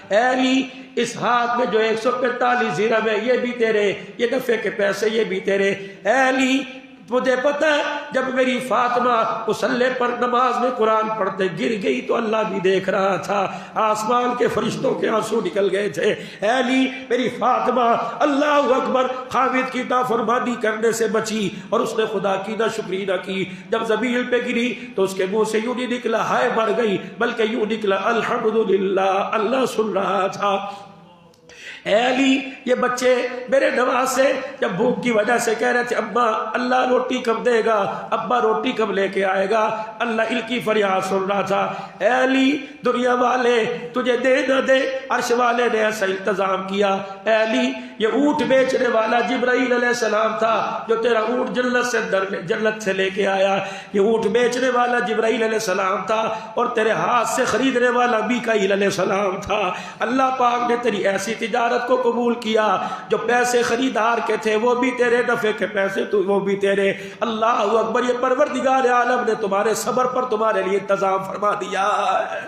اے علی اس ہاتھ میں جو 145 درہم ہے یہ بھی تیرے، یہ نفع کے پیسے یہ بھی تیرے۔ اے علی مجھے پتا ہے جب میری فاطمہ مصلی پر نماز میں قرآن پڑھتے گر گئی تو اللہ بھی دیکھ رہا تھا، آسمان کے فرشتوں کے آنسو نکل گئے تھے۔ اے علی میری فاطمہ اللہ اکبر خامد کی نافرمانی کرنے سے بچی اور اس نے خدا کی ناشکری نہ کی۔ جب زمین پہ گری تو اس کے منہ سے یوں نہیں نکلا ہائے مر گئی، بلکہ یوں نکلا الحمدللہ، اللہ سن رہا تھا۔ اے علی یہ بچے میرے نواز سے جب بھوک کی وجہ سے کہہ رہے تھے اماں اللہ روٹی کب دے گا، ابا روٹی کب لے کے آئے گا، اللہ ان کی فریاد سن رہا تھا۔ اے علی دنیا والے تجھے دے نہ دے، عرش والے نے ایسا انتظام کیا۔ اے علی یہ اونٹ بیچنے والا جبرائیل علیہ السلام تھا جو تیرا اونٹ جنت سے لے کے آیا، یہ اونٹ بیچنے والا جبرائیل علیہ السلام تھا اور تیرے ہاتھ سے خریدنے والا میکائیل علیہ السلام تھا۔ اللہ پاک نے تیری ایسی تجارت کو قبول کیا، جو پیسے خریدار کے تھے وہ بھی تیرے، نفع کے پیسے تو وہ بھی تیرے۔ اللہ اکبر، یہ پروردگار عالم نے تمہارے صبر پر تمہارے لیے انتظام فرما دیا ہے۔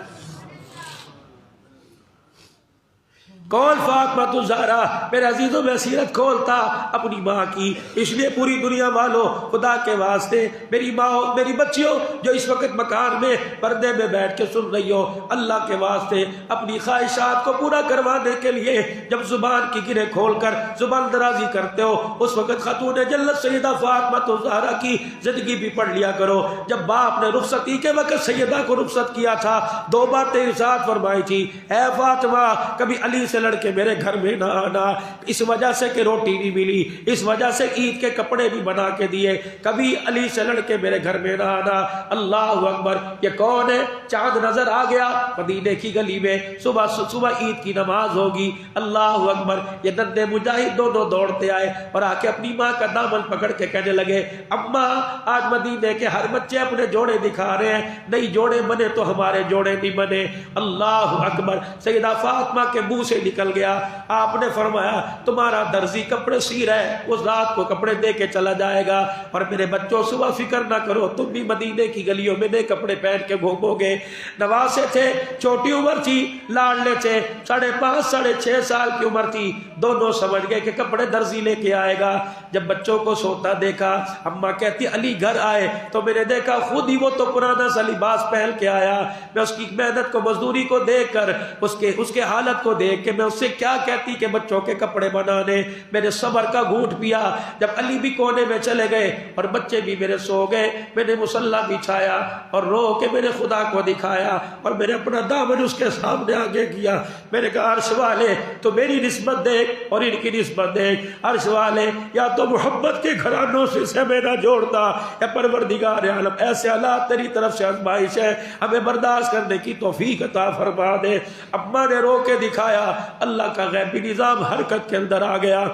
کون فاطمہ الزہرا میرے عزیزوں میں سیرت کھولتا اپنی ماں کی، اس لیے پوری دنیا والوں خدا کے واسطے میری ماں میری بچیوں جو اس وقت مکان میں پردے میں بیٹھ کے سن رہی ہو، اللہ کے واسطے اپنی خواہشات کو پورا کروانے کے لیے جب زبان کی گرہ کھول کر زبان درازی کرتے ہو اس وقت خاتون جنت سیدہ فاطمہ الزہرا کی زندگی بھی پڑھ لیا کرو۔ جب باپ نے رخصتی کے وقت سیدہ کو رخصت کیا تھا 2 باتیں ارشاد فرمائی تھی، اے فاطمہ کبھی علی سے لڑ کے میرے گھر میں نہ آنا، اس وجہ سے کہ روٹی نہیں ملی، اس وجہ سے عید کے کپڑے بھی بنا کے دیے، کبھی علی سے لڑ کے میرے گھر میں نہ آنا۔ اللہ اکبر، یہ کون ہے؟ چاند نظر آ گیا مدینے کی گلی میں، صبح عید کی نماز ہوگی۔ اللہ اکبر، یہ ننھے مجاہد دونوں دوڑتے آئے اور آ کے اپنی ماں کا دامن پکڑ کے کہنے لگے اماں آج مدینے کے ہر بچے اپنے جوڑے دکھا رہے ہیں، نہیں جوڑے بنے تو ہمارے جوڑے نہیں بنے۔ اللہ اکبر، سیدہ فاطمہ کے منہ سے نکل گیا، آپ نے فرمایا تمہارا درزی کپڑے سی رہا ہے، اس رات کو کپڑے دے کے چلا جائے گا، اور میرے بچوں صبح فکر نہ کرو تم بھی مدینے کی گلیوں میں نئے کپڑے پہن کے گھومو گے۔ نواسے تھے، چھوٹی عمر تھی، لاڈلے تھے، 5.5 ساڑھے 6 سال کی عمر تھی، دونوں سمجھ گئے کہ کپڑے درزی لے کے آئے گا۔ جب بچوں کو سوتا دیکھا، اماں کہتی علی گھر آئے تو میں نے دیکھا خود ہی وہ تو پرانا سا لباس پہن کے آیا، میں اس کی محنت کو مزدوری کو دیکھ کر اس کے حالت کو دیکھ کے میں اس سے کیا کہتی کہ بچوں کے کپڑے بنانے، میں نے صبر کا گھونٹ پیا۔ جب علی بھی کونے میں چلے گئے اور بچے بھی میرے سو گئے، میں نے مصلی بچھایا اور رو کے میں نے خدا کو دکھایا اور میں نے اپنا دامن اس کے سامنے آگے کیا، میں نے کہا عرش والے تو میری نسبت دیکھ اور ان کی نسبت دیکھ، عرش والے یا تو محبت کے گھرانوں سے میرا جوڑتا، یا پروردگار عالم ایسے حالات تیری طرف سے آزمائش ہے، ہمیں برداشت کرنے کی توفیق عطا فرما دے۔ اماں نے رو کے دکھایا، اللہ کا غیبی نظام حرکت کے اندر آ گیا۔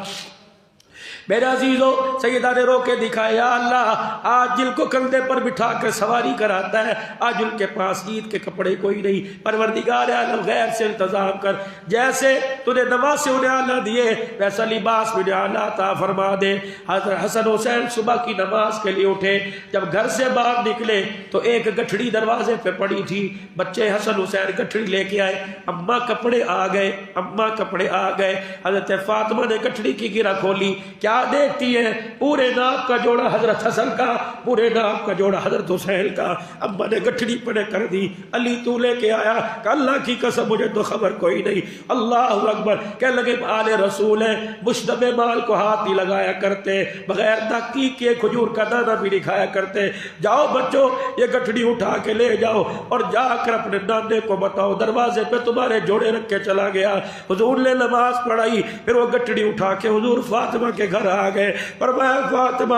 میرے عزیزوں سیدہ نے رو کے دکھایا، اللہ آج جن کو کندھے پر بٹھا کر سواری کراتا ہے آج ان کے پاس عید کے کپڑے کوئی نہیں، پروردگار عالم غیر سے انتظام کر، جیسے تو نے نواسے انہیں آلہ دیے ویسا لباس انہیں آلہ عطا فرما دے۔ حضرت حسن حسین صبح کی نماز کے لیے اٹھے، جب گھر سے باہر نکلے تو ایک گٹھڑی دروازے پہ پڑی تھی، بچے حسن حسین گٹھڑی لے کے آئے، اماں کپڑے آ گئے، اماں کپڑے آ گئے۔ حضرت فاطمہ نے گٹھڑی کی گرہ کھولی، کیا دیکھتی ہے؟ پورے ناپ کا جوڑا حضرت حسن کا، پورے ناپ کا جوڑا حضرت حسین کا۔ اماں نے گٹھڑی پڑے کر دی، علی تو لے کے آیا؟ کہ اللہ کی قسم مجھے تو خبر کوئی نہیں۔ اللہ اکبر، کہنے لگے آل رسول ہیں، مشتبہ مال کو ہاتھ ہی لگایا کرتے، بغیر تحقیق کے کھجور کا دانہ بھی دکھایا کرتے۔ جاؤ بچوں یہ گٹھڑی اٹھا کے لے جاؤ اور جا کر اپنے نانے کو بتاؤ دروازے پہ تمہارے جوڑے رکھ کے چلا گیا۔ حضور نے نماز پڑھائی، پھر وہ گٹھڑی اٹھا کے حضور فاطمہ کے گھر آ گئے، فرمایا فاطمہ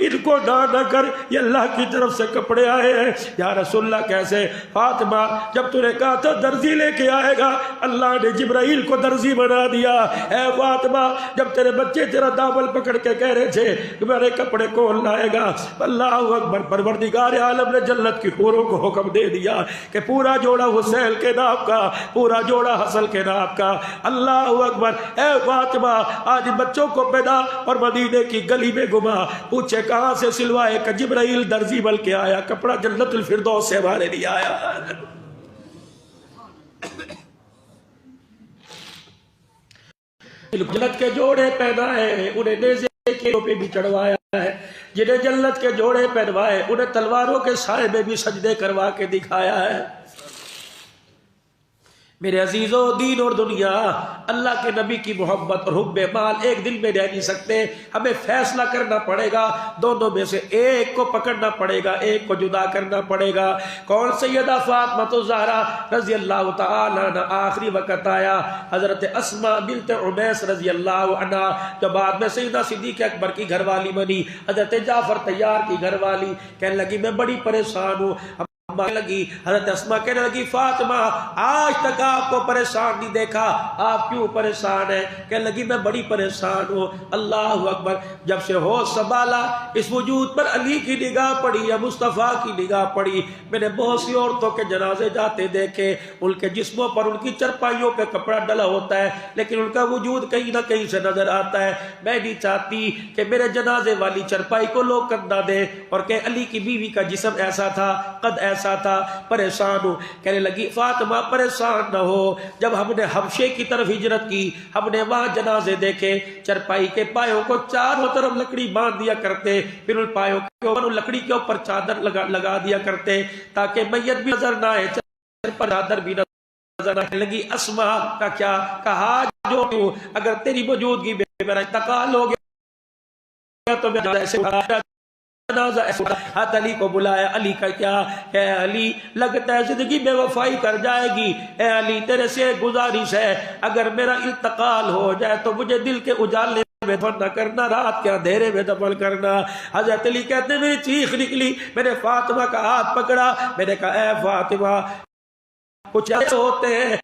ان کو نہ کر، یہ اللہ کی طرف سے کپڑے آئے ہیں۔ یا رسول اللہ کیسے؟ فاطمہ جب تو نے کہا تھا درزی لے کے آئے گا، اللہ نے جبرائیل کو درزی بنا دیا۔ اے فاطمہ جب تیرے بچے تیرا دامن پکڑ کے کہہ رہے تھے کہ میرے کپڑے کون لائے گا، اللہ اکبر، پروردگار عالم نے جنت کی حوروں کو حکم دے دیا کہ پورا جوڑا حسین کے نام کا، پورا جوڑا حسن کے نام کا۔ اللہ اکبر، اے فاطمہ آج بچوں کو پیدا اور مدینے کی گلی میں گھما، پوچھے کہاں سے سلوائے؟ کہ جبرائیل درزی بل کے آیا، کپڑا جنت الفردوس سے ہمارے لیے آیا۔ جنت کے جوڑے پہنائے انہیں نیزے کے پہ بھی چڑھوایا ہے، جنہیں جنت کے جوڑے پہنوائے انہیں تلواروں کے سائے میں بھی سجدے کروا کے دکھایا ہے۔ میرے عزیزو، دین اور دنیا، اللہ کے نبی کی محبت اور حب مال ایک دل میں رہ نہیں سکتے، ہمیں فیصلہ کرنا پڑے گا، دونوں میں سے ایک کو پکڑنا پڑے گا، ایک کو جدا کرنا پڑے گا۔ کون؟ سیدہ فاطمہ الزہرا رضی اللہ تعالیٰ عنہ۔ آخری وقت آیا حضرت اسماء بنت عمیس رضی اللہ عنہ، جو بعد میں سیدہ صدیق اکبر کی گھر والی بنی، حضرت جعفر طیار کی گھر والی، کہنے لگی میں بڑی پریشان ہوں۔ لگی حضرت اسماء کہنے لگی فاطمہ آج تک آپ کو پریشان نہیں دیکھا، آپ کیوں پریشان ہیں؟ کہنے لگی میں بڑی پریشان ہوں۔ اللہ اکبر! جب سے ہوش سنبھالا اس وجود پر علی کی نگاہ پڑی یا مصطفیٰ کی نگاہ پڑی، میں نے بہت سی عورتوں کے جنازے جاتے دیکھے، ان کے جسموں پر ان کی چرپائیوں پہ کپڑا ڈلا ہوتا ہے لیکن ان کا وجود کہیں نہ کہیں سے نظر آتا ہے۔ میں نہیں چاہتی کہ میرے جنازے والی چرپائی کو لوگ کندھا دیں اور کہ علی کی بیوی کا جسم ایسا تھا، قد ایسا تھا، پریشان ہوں۔ کہنے لگی فاطمہ پریشان نہ ہو، جب ہم نے حبشے کی طرف ہجرت کی، ہم نے وہاں جنازے دیکھے، چرپائی کے پایوں کو چاروں طرف لکڑی باندھ دیا کرتے، پھر ان پایوں کے اوپر لکڑی کے اوپر چادر لگا دیا کرتے تاکہ میت بھی نظر نہ آئے، چادر بھی نظر نہ آئے۔ لگی اسماء کا کیا کہا، جو اگر تیری موجودگی میں میرا انتقال ہو گیا تو میں ایسے ہاتھ علی کو بلایا۔ علی کا کیا؟ اے علی لگتا ہے زندگی بے وفائی کر جائے گی، اے علی تیرے سے گزارش ہے اگر میرا انتقال ہو جائے تو مجھے دل کے اجالے میں دفن نہ کرنا، رات کے اندھیرے میں دفن کرنا۔ حضرت علی کہتے ہیں میری چیخ نکلی، میں نے فاطمہ کا ہاتھ پکڑا، میں نے کہا اے فاطمہ کچھ ایسے ہوتے ہیں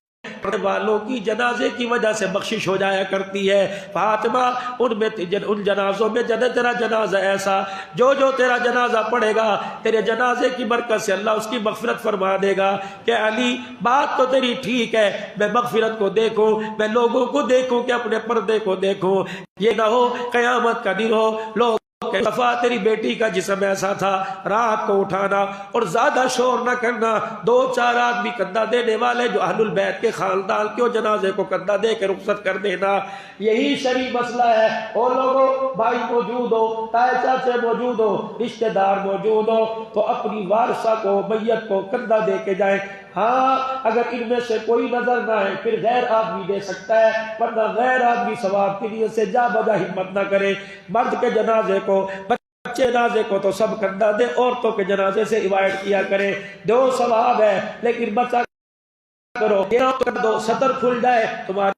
مرنے والوں کی جنازے کی وجہ سے بخشش ہو جایا کرتی ہے، فاطمہ ان جنازوں میں تیرا جنازہ ایسا، جو تیرا جنازہ پڑے گا تیرے جنازے کی برکت سے اللہ اس کی مغفرت فرما دے گا۔ کہ علی بات تو تیری ٹھیک ہے، میں مغفرت کو دیکھوں، میں لوگوں کو دیکھوں کہ اپنے پردے کو دیکھوں، یہ نہ ہو قیامت کا دن ہو لوگ صفا تیری بیٹی کا جسم ایسا تھا، رات کو اٹھانا اور زیادہ شور نہ کرنا، 2-4 آدمی کندھا دینے والے جو اہل البیت کے خاندان کے جنازے کو کندھا دے کے رخصت کر دینا، یہی شرعی مسئلہ ہے۔ اور لوگوں بھائی موجود ہو، تائے چاچے موجود ہو، رشتہ دار موجود ہو تو اپنی وارثہ کو میت کو کندھا دے کے جائیں۔ ہاں اگر ان میں سے کوئی نظر نہ آئے پھر غیر آدمی دے سکتا ہے، ورنہ غیر آدمی ثواب کے لیے سے جا بجا ہمت نہ کرے۔ مرد کے جنازے کو، بچے جنازے کو تو سب کندھا دے، عورتوں کے جنازے سے ایوائڈ کیا کرے، دو ثواب ہے لیکن بچہ کرو کر دو، سطر کھل جائے تمہاری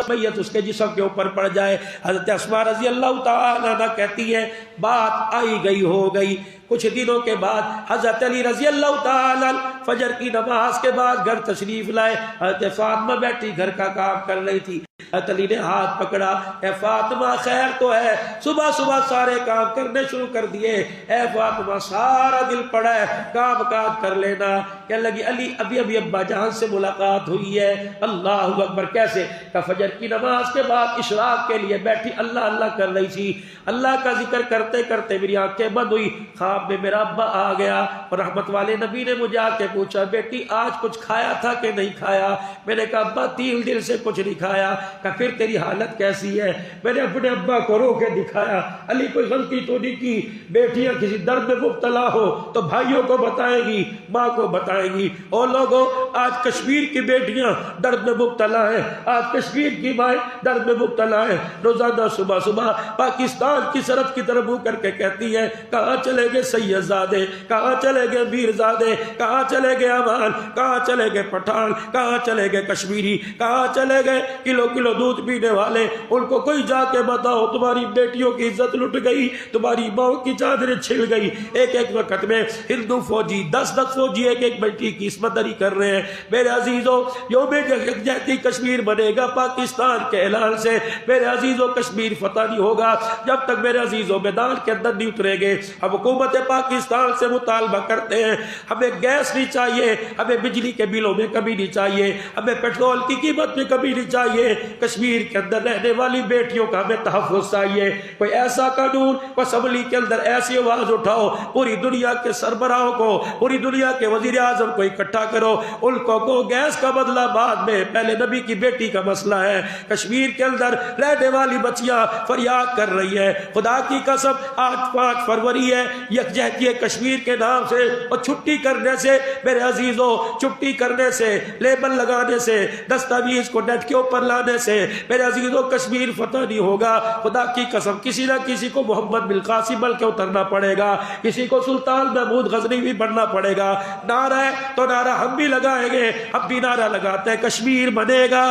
میت اس کے جسم کے اوپر پڑ جائے۔ حضرت اسماء رضی اللہ تعالیٰ عنہ کہتی ہے بات آئی گئی ہو گئی، کچھ دنوں کے بعد حضرت علی رضی اللہ تعالیٰ فجر کی نماز کے بعد گھر تشریف لائے۔ حضرت فاطمہ بیٹھی گھر کا کام کر رہی تھی، حضرت علی نے ہاتھ پکڑا، اے فاطمہ خیر تو ہے؟ صبح صبح سارے کام کرنے شروع کر دیے، اے فاطمہ سارا دل پڑا ہے، کام کاج کر لینا۔ کہنے لگی علی ابھی ابا جان سے ملاقات ہوئی ہے۔ اللہ اکبر! کیسے؟ کہ فجر کی نماز کے بعد اشراق کے لیے بیٹھی اللہ اللہ کر رہی تھی، اللہ کا ذکر کرتے کرتے میری آنکھیں بند ہوئی، خواب میں میرا ابا آ گیا اور رحمت والے نبی نے مجھے آ کے پوچھا بیٹی آج کچھ کھایا تھا کہ نہیں کھایا؟ میں نے کہا ابا 3 دن سے کچھ نہیں کھایا۔ کہ پھر تیری حالت کیسی ہے؟ میں نے اپنے ابا کو رو کے دکھایا۔ علی کوئی غلطی تو نہیں کی، بیٹیاں کسی درد میں مبتلا ہو تو بھائیوں کو بتائے گی، ماں کو بتائے گی۔ اور لوگوں آج کشمیر کی بیٹیاں درد میں مبتلا ہیں، آج کشمیر کی مائیں درد میں مبتلا ہیں، روزانہ صبح صبح پاکستان کی سرحد کی طرف منہ کر کے کہتی ہے کہاں چلے گئے سید زادے، کہاں چلے گئے میر زادے، کہاں چلے گئے امان، کہاں چلے گئے پٹھان، کہاں چلے گئے کشمیری، کہاں چلے گئے کلو کلو دودھ پینے والے؟ ان کو کوئی جا کے بتاؤ تمہاری بیٹیوں کی عزت لٹ گئی، تمہاری ماں کی چادریں چھل گئی۔ ایک ایک وقت میں ہندو فوجی 10 فوجی ایک ایک بیٹی کی عصمت دری کر رہے ہیں۔ میرے عزیزوں یوم یکجہتی کشمیر بنے گا پاکستان کے اعلان سے۔ میرے عزیزوں کشمیر فتح نہیں ہوگا جب تک میرے عزیزوں میدان کے اندر نہیں اترے گے۔ ہم حکومت پاکستان سے مطالبہ کرتے ہیں ہمیں گیس نہیں چاہیے، ہمیں بجلی کے بلوں میں کمی نہیں چاہیے، ہمیں پیٹرول کی قیمت میں کمی نہیں چاہیے، کشمیر کے اندر رہنے والی بیٹیوں کا ہمیں تحفظ چاہیے. کوئی ایسا قانون اسمبلی کے اندر ایسی آواز اٹھاؤ, پوری دنیا کے سربراہوں کو, پوری دنیا کے وزیر اعظم کو اکٹھا کرو, ان کو گیس کا بدلہ بعد میں, پہلے نبی کی بیٹی کا مسئلہ ہے. کشمیر کے اندر رہنے والی بچیاں فریاد کر رہی ہے, خدا کی قسم آج 5 فروری ہے, یکجہتی کشمیر کے نام سے, اور چھٹی کرنے سے میرے عزیزوں, چھٹی کرنے سے, لیبل لگانے سے, دستاویز کو نیٹ کے اوپر لانے سے میرے عزیزوں کشمیر فتح نہیں ہوگا. خدا کی قسم کسی نہ کسی کو محمد بالقاسم بل کے اترنا پڑے گا, کسی کو سلطان محمود غزنوی بھی بننا پڑے گا. نعرہ ہے تو نعرہ ہم بھی لگائیں گے, ہم بھی نعرہ لگاتے ہیں کشمیر بنے گا,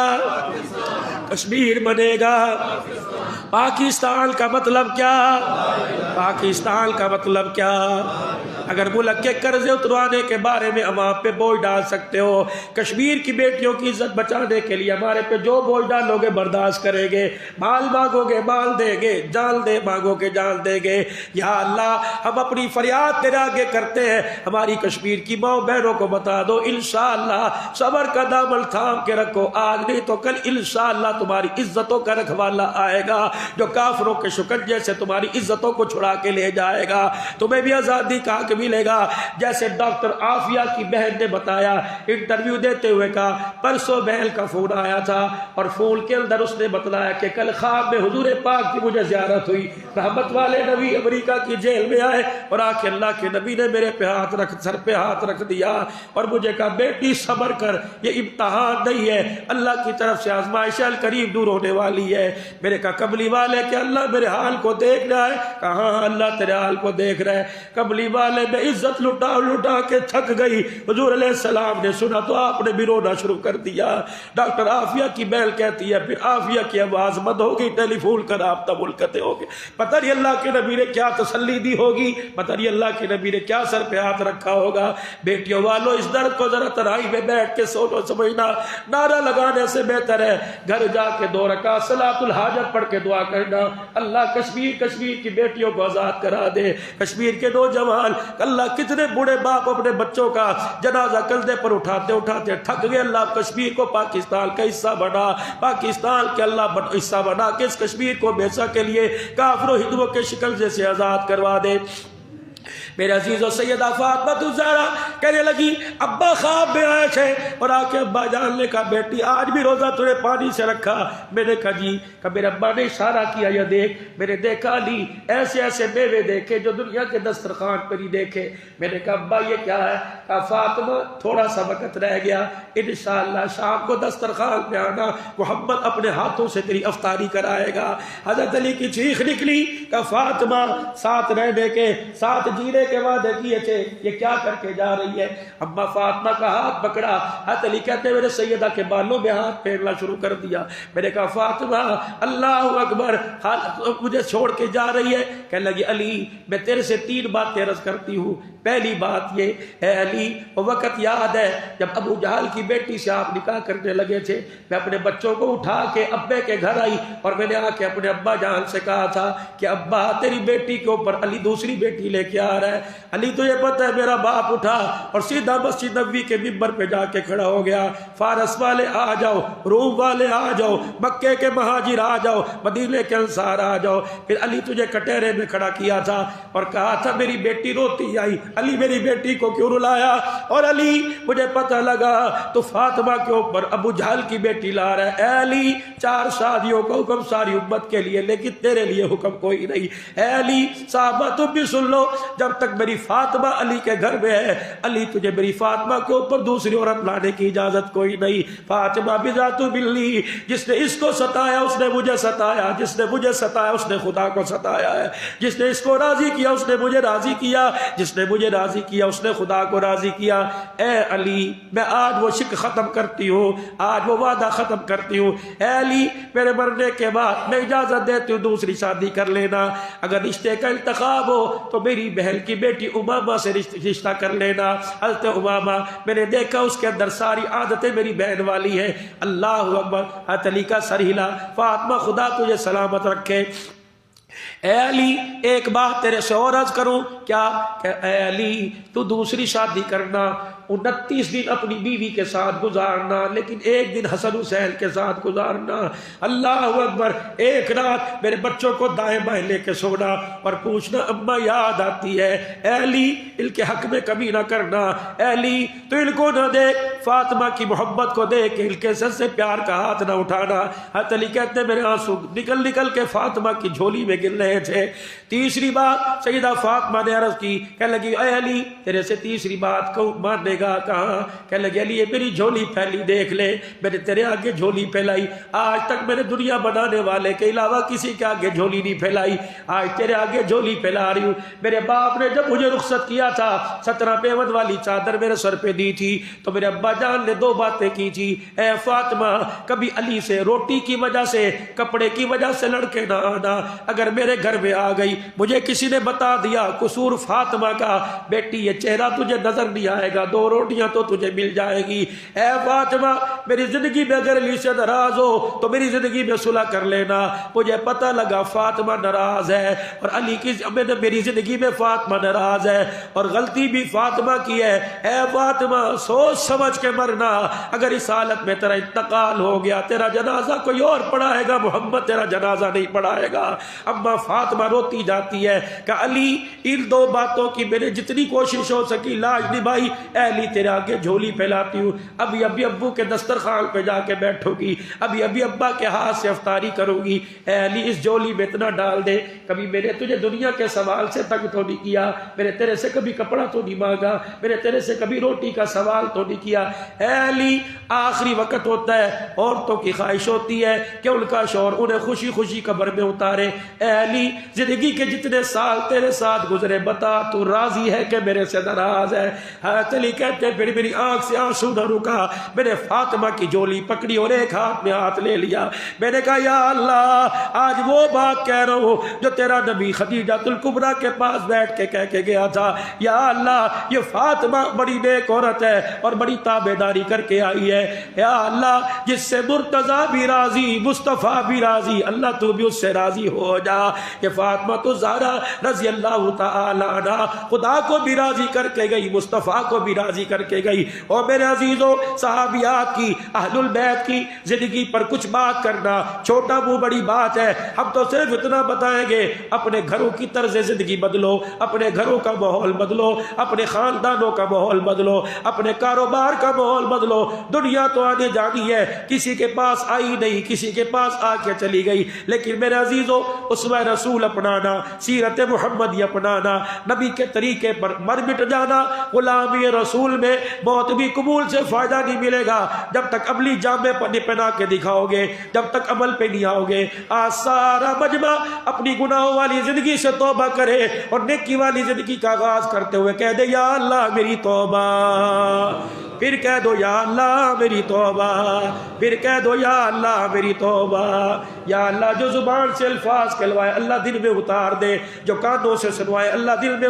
کشمیر بنے گا. پاکستان کا مطلب کیا, پاکستان کا مطلب کیا؟ اگر ملک کے قرضے اتروانے کے بارے میں ہم آپ پہ بوجھ ڈال سکتے ہو, کشمیر کی بیٹیوں کی عزت بچانے کے لیے ہمارے پہ جو بوجھ ڈالو گے برداشت کریں گے, مال مانگو گے مال دیں گے, جان دے مانگو گے جان دیں گے. یا اللہ ہم اپنی فریاد تیرے آگے کرتے ہیں, ہماری کشمیر کی ماں بہنوں کو بتا دو انشاءاللہ صبر کا دامن تھام کے رکھو, آج نہیں تو کل انشاءاللہ تمہاری عزتوں کا رکھوالا آئے گا جو کافروں کے شکنجے سے تمہاری عزتوں کو چھڑا کے لے جائے گا. تمہیں بھی آزادی کا حق ملے گا. جیسے ڈاکٹر عافیہ کی بہن نے بتایا, انٹرویو دیتے ہوئے کہا پرسوں بہن کا فون آیا تھا اور فون کے اندر اس نے بتلایا کہ کل خواب میں حضور پاک کی مجھے زیارت ہوئی, رحمت والے نبی امریکہ کی جیل میں آئے اور آ کے اللہ کے نبی نے میرے پہ ہاتھ رکھ, سر پہ ہاتھ رکھ دیا اور مجھے کہا بیٹی صبر کر, یہ امتحان نہیں ہے, اللہ کی طرف سے آزمائش القریب دور ہونے والی ہے. میرے کہا کملی والے کہ اللہ میرے حال کو دیکھ رہا ہے؟ کہاں اللہ تیرے حال کو دیکھ رہا ہے. کملی والے میں عزت لٹا کے تھک گئی, حضور علیہ السلام نے سنا تو آپ نے بھی رونا شروع کر دیا. ڈاکٹر عافیہ کی بہن کہتی ہے پھر عافیہ کی آواز بند ہوگی, ٹیلی فون کا رابطہ منقطع ہو گیا. پتہ نہیں اللہ کے نبی نے کیا تسلی دی ہوگی, پتہ نہیں اللہ کے نبی نے کیا سر پہ ہاتھ رکھا ہوگا. بیٹیوں والو اس درد کو ذرا تنہائی میں بیٹھ کے سوچو سمجھنا, نعرہ لگانے سے بہتر ہے گھر جا کے 2 رکعت صلاۃ الحاجت پڑھ کے دعا کرنا, اللہ کشمیر کی بیٹیوں کو آزاد کرا دے. کشمیر کے نوجوان, اللہ کتنے بوڑھے باپ اپنے بچوں کا جنازہ کندھے پر اٹھاتے اٹھاتے تھک گئے. اللہ کشمیر کو پاکستان کا حصہ بنا, پاکستان کے اللہ حصہ بنا کے اس کشمیر کو ہمیشہ کے لیے کافر و ہندوؤں کے شکنجے سے آزاد کروا دے. میرے عزیزو سیدہ فاطمہ الزہرا کہنے لگی ابا خواب میں آئے تھے اور آ کے ابا جان نے کہا بیٹی آج بھی روزہ تھوڑے پانی سے رکھا. میں نے کہا جی, کہ میرے ابا نے اشارہ کیا یہ دیکھ. میں نے دیکھا علی ایسے ایسے میوے دیکھے جو دنیا کے دسترخوان پر ہی دیکھے. میں نے کہا ابا یہ کیا ہے؟ کہا فاطمہ تھوڑا سا وقت رہ گیا, انشاءاللہ شام کو دسترخوان پہ آنا, محمد اپنے ہاتھوں سے تیری افطاری کرائے گا. حضرت علی کی چیخ نکلی کہ فاطمہ ساتھ رہنے کے, ساتھ جینے کے وعدے کیے تھے, یہ کیا کر کے جا رہی ہے؟ اما فاطمہ کا ہاتھ پکڑا, حضرت علی کہتے میرے سیدہ کے بالوں میں ہاتھ پھیرنا شروع کر دیا. میں نے کہا فاطمہ اللہ اکبر, مجھے چھوڑ کے جا رہی ہے؟ کہنے لگی علی میں تیرے سے 3 باتیں عرض کرتی ہوں. پہلی بات یہ اے علی, وہ وقت یاد ہے جب ابو جہل کی بیٹی سے آپ نکاح کرنے لگے تھے, میں اپنے بچوں کو اٹھا کے ابے کے گھر آئی اور میں نے آ کے اپنے ابا جان سے کہا تھا کہ ابا تیری بیٹی کے اوپر علی دوسری بیٹی لے کے آ رہا ہے. علی تو یہ پتہ ہے میرا باپ اٹھا اور سیدھا مسجد نبوی کے ممبر پہ جا کے کھڑا ہو گیا, فارس والے آ جاؤ, روم والے آ جاؤ, مکے کے مہاجر آ جاؤ, مدینے کے انصار آ جاؤ. پھر علی تجھے کٹہرے میں کھڑا کیا تھا اور کہا تھا میری بیٹی روتی آئی, علی میری بیٹی کو کیوں رلایا؟ اور علی مجھے پتہ لگا تو فاطمہ کے اوپر ابو جہل کی بیٹی لا رہا ہے. اے علی 4 شادیوں کا حکم ساری امت کے لیے, لیکن تیرے لیے حکم کوئی نہیں. اے علی صحابہ تم بھی سن لو, جب تک میری فاطمہ علی کے گھر میں ہے, علی تجھے میری فاطمہ کے اوپر دوسری عورت لانے کی اجازت کوئی نہیں. فاطمہ بذات بلی, جس نے اس کو ستایا اس نے مجھے ستایا, جس نے مجھے ستایا اس نے خدا کو ستایا ہے, جس نے اس کو راضی کیا اس نے مجھے راضی کیا, جس نے مجھے راضی کیا اس نے خدا کو راضی کیا. اے علی میں آج وہ شک ختم کرتی ہوں, آج وہ وعدہ ختم کرتی ہوں. اے علی میرے مرنے کے بعد میں اجازت دیتی ہوں دوسری شادی کر لینا. اگر رشتے کا انتخاب ہو تو میری بہن کی بیٹی امامہ سے رشتہ کر لینا. حضرت امامہ میں نے دیکھا اس کے اندر ساری عادتیں میری بہن والی ہیں. اللہ اکبر. حضرت علی کا سر ہلا, فاطمہ خدا تجھے سلامت رکھے. اے علی ایک بات تیرے سے اور عرض کروں کیا؟ کہ اے علی تو دوسری شادی کرنا, 29 دن اپنی بیوی کے ساتھ گزارنا، لیکن ایک دن حسن حسین کے ساتھ گزارنا۔ اللہ اکبر۔ ایک رات میرے بچوں کو دائیں بائیں لے کے سونا اور پوچھنا اماں یاد آتی ہے، اے علی ان کے حق میں کمی نہ کرنا، اے علی تو ان کو نہ دیکھ، فاطمہ کی محبت کو دیکھ کے ان کے سر سے پیار کا ہاتھ نہ اٹھانا۔ حضرت علی کہتے ہیں میرے آنسو نکل نکل کے فاطمہ کی جھولی میں گر رہے تھے۔ تیسری بات سیدہ فاطمہ نے عرض کی، کہنے لگی اے علی تیرے سے تیسری بات کو ماننے گا کہاں؟ کہنے لگی علی یہ میری جھولی پھیلی دیکھ لے، میں نے تیرے آگے جھولی پھیلائی، آج تک میں نے دنیا بنانے والے کے علاوہ کسی کے آگے جھولی نہیں پھیلائی، آج تیرے آگے جھولی پھیلا رہی ہوں۔ میرے باپ نے جب مجھے رخصت کیا تھا 17 پیوند والی چادر میرے سر پہ دی تھی تو میرے ابا جان نے 2 باتیں کی تھی، اے فاطمہ کبھی علی سے روٹی کی وجہ سے کپڑے کی وجہ سے لڑکے نہ آنا، اگر میرے گھر میں آ گئی مجھے کسی نے بتا دیا قصور فاطمہ کا، بیٹی یہ چہرہ تجھے نظر نہیں آئے گا، 2 روٹیاں تو تجھے مل جائے گی۔ اے فاطمہ میری زندگی میں اگر علی سے ناراض ہو تو میری زندگی میں صلح کر لینا، مجھے پتہ لگا فاطمہ ناراض ہے اور علی کی میری زندگی میں فاطمہ ناراض ہے اور غلطی بھی فاطمہ کی ہے۔ اے فاطمہ سوچ سمجھ کے مرنا، اگر اس حالت میں تیرا انتقال ہو گیا تیرا جنازہ کوئی اور پڑھائے گا، محمد تیرا جنازہ نہیں پڑھائے گا۔ اما فاطمہ روتی جاتی ہے کہ علی ان 2 باتوں کی میں نے جتنی کوشش ہو سکی لاج نبھائی، اے علی تیرے آگے جھولی پھیلاتی ہوں، ابھی ابو کے دسترخوان پہ جا کے بیٹھو گی، ابھی ابا کے ہاتھ سے افطاری کروں گی، اے علی اس جھولی میں اتنا ڈال دے، کبھی میں نے تجھے دنیا کے سوال سے تنگ تو نہیں کیا، میں نے تیرے سے کبھی کپڑا تو نہیں مانگا، میں نے تیرے سے کبھی روٹی کا سوال تو نہیں کیا۔ اے علی آخری وقت ہوتا ہے، عورتوں کی خواہش ہوتی ہے کہ ان کا شوہر انہیں خوشی خوشی قبر میں اتارے، اے علی زندگی کے جتنے سال تیرے ساتھ گزرے بتا تو راضی ہے کہ میرے سے ناراض ہے؟ حضرت علی کہتے ہیں پھر میری آنکھ سے آنسو نہ رکا، میں نے فاطمہ کی جھولی پکڑی اور ایک ہاتھ میں ہاتھ لے لیا، میں نے کہا یا اللہ آج وہ بات کہہ رہا ہوں جو تیرا نبی خدیجۃ الکبریٰ کے پاس بیٹھ کے کہہ کے گیا تھا، یا اللہ یہ فاطمہ بڑی نیک عورت ہے اور بڑی تابعداری کر کے آئی ہے، یا اللہ جس سے مرتضیٰ بھی راضی مصطفیٰ بھی راضی، اللہ تو بھی اس سے راضی ہو جا۔ یہ فاطمہ تو زہرا رضی اللہ تعالی عنہا خدا کو بھی راضی کر کے گئی، مصطفیٰ کو بھی راضی کر کے گئی۔ اور میرے عزیزوں صحابیات کی اہل البیت کی زندگی پر کچھ بات کرنا چھوٹا منہ بڑی بات ہے، ہم تو صرف اتنا بتائیں گے اپنے گھروں کی طرز زندگی بدلو، اپنے گھروں کا ماحول بدلو، اپنے خاندانوں کا ماحول بدلو، اپنے کاروبار کا ماحول بدلو۔ دنیا تو آنے جانی ہے، کسی کے پاس آئی نہیں، کسی کے پاس آ کے چلی گئی، لیکن میرے عزیزوں اسوہ رسول اپنانا، سیرت محمدی اپنانا، نبی کے طریقے پر مر مٹ جانا۔ غلامی رسول میں موت بھی قبول سے فائدہ نہیں ملے گا جب تک عملی جامے پہنا کے دکھاؤ گے، جب تک عمل پہ نہیں آؤ گے۔ آج سارا مجمع اپنی گناہوں والی زندگی سے توبہ کرے اور نیکی والی زندگی کا آغاز کرتے ہوئے کہہ دے یا اللہ میری توبہ، پھر کہہ دو یا اللہ میری توبہ، پھر کہہ دو یا اللہ میری توبہ۔ یا اللہ جو زبان سے الفاظ کہلوائے اللہ دل میں اتار دے، جو کانوں سے سنوائے اللہ دل میں